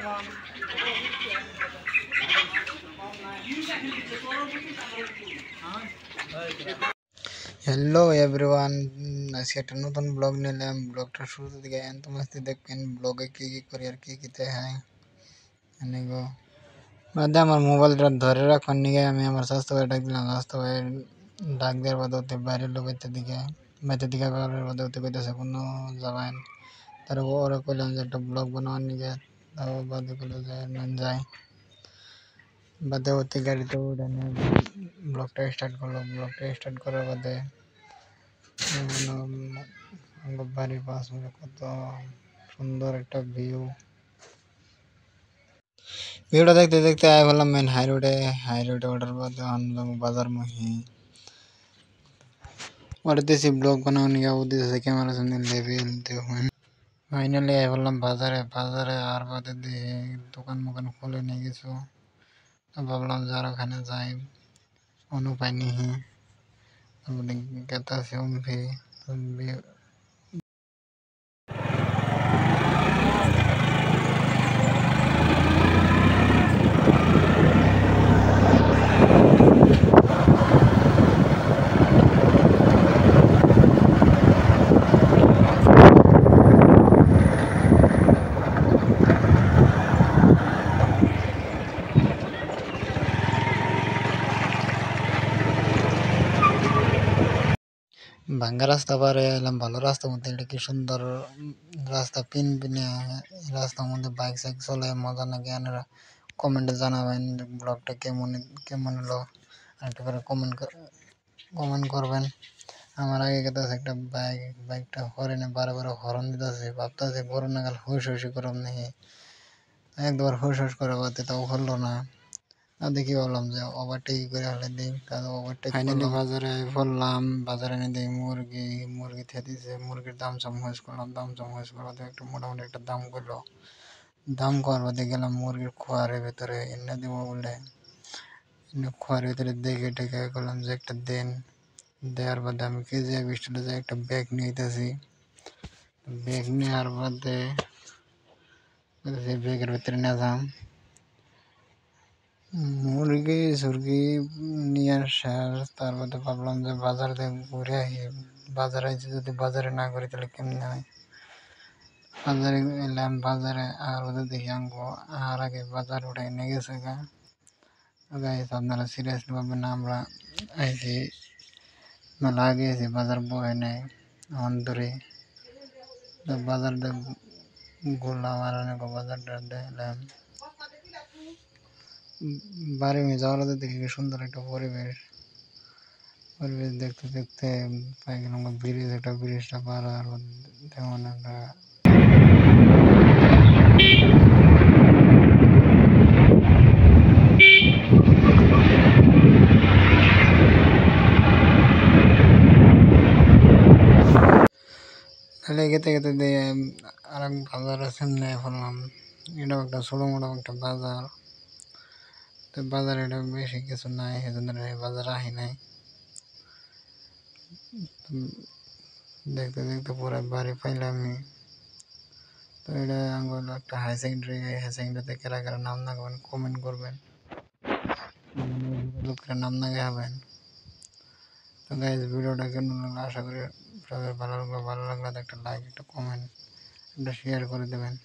Hello everyone আজকে একটা নতুন ব্লগ নিলাম। ব্লগটা শুরু থেকে এত মস্তি দেখবেন। ব্লগে কি কি করি আর কি কিতে হয় এনেগো বাদে আমার মোবাইলটা ধরে রাখার নিয়ে আমি আমার স্বাস্থ্য ভাই ডাক দিলাম। স্বাস্থ্য ভাই ডাক দেওয়ার বাদে হতে বাইরের লোক বাইরের দিকে বাইরের বাদে হতে কইতেছে কোনো যাবেন। তার ওরা কইলাম যে একটা ব্লগ বানাবার নিয়ে তাও বাদে কইলো যে না যাই বাদে হতে গাড়িতে উঠে ব্লগটা স্টার্ট করলো। ব্লগটা স্টার্ট করার বাদে বাড়ির পাশ কত সুন্দর একটা ভিউটা দেখতে দেখতে আয় বললাম মেন হাই রোডে ওঠার বাদে আনলাম বাজার মহি ওটাতেছি ব্লগ বানাও নিয়ে উদ্দেশ্যে ক্যামেরা সামনে লেভেল দেখুন। ফাইনালি আয় বললাম বাজারে আর বাদে দিয়ে দোকান মোকান খুলে নিয়ে গেছো। ভাবলাম যার ওখানে যাই অনুপায় নিহি গেতা সে ভাঙ্গা রাস্তা পার হয়ে এলাম ভালো রাস্তার মধ্যে। এটা কি সুন্দর রাস্তা পিন পিনে রাস্তার মধ্যে বাইক সাইক চলে মজা নাকি আপনারা কমেন্টে জানাবেন ব্লগটা কেমন কেমন হলো। আর একটা করে কমেন্ট করবেন। আমার আগে গেছে একটা বাইকটা হরেনে বারে হরন দিতেছে ভাবতেছে বড় নাগাল হুশ করব নাকি একবার হুশ করে বাদে তাও হলো না। দেখি ভাবলাম যে ওভারটেক করে হলে দিই তাহলে ওভারটেক ফাইনালি বাজারে বললাম বাজারে এনে দিই মুরগি থেতেছে মুরগির দাম হুঁশ করলাম করাতে একটু মোটামুটি একটা দাম করলো। দাম করার বাদে গেলাম মুরগির খোয়ারের ভেতরে এনে দেবো বলে খোয়ারের ভিতরে দেখে টেকে করলাম যে একটা দেওয়ার বাদে আমি কেজি 20 টাকা দিয়ে একটা ব্যাগ নিতেছি। ব্যাগ নেওয়ার বাদে ব্যাগের ভিতরে নিলাম মুরগি সুরগি নিয়ে শেষ। তার মধ্যে ভাবলাম যে বাজার থেকে ঘুরে বাজারে যদি বাজারে না করি তাহলে কেমনে হয়। বাজারে এলাম বাজারে আর ওদের দেখি আনবো আর আগে বাজার উঠে নিয়ে গেছে আপনারা সিরিয়াসলি ভাববেন না। আমরা আইসি মেলা আগে এসে বাজার বয়ে নেই অন্তরে বাজার ঘুরলাম আর অনেক বাজারটা দেখলাম। বাড়ি যাওয়ার দেখি সুন্দর একটা পরিবেশ দেখতে দেখতে পাই গেলাম ব্রিজটা পার আর তেমন একটা গেতে গেতে দিয়ে আর এক বাজারের সামনে পড়লাম। এটাও একটা ছোটো মোটো একটা বাজার। তো বাজারে এটা বেশি কিছু নাই সেজন্য বাজারে আহি নাই। দেখতে দেখতে পুরো বাড়ি পাইলাম। তো এটা আঙ্গুল একটা হাই সেকেন্ডারি কারা কারা নাম না করবেন কমেন্ট করবেন লোকের নাম না গাবেন। তো গাইজ ভিডিওটা কেমন লাগলো আশা করি সবাই ভালো লাগলো একটা লাইক একটা কমেন্ট একটা শেয়ার করে দেবেন।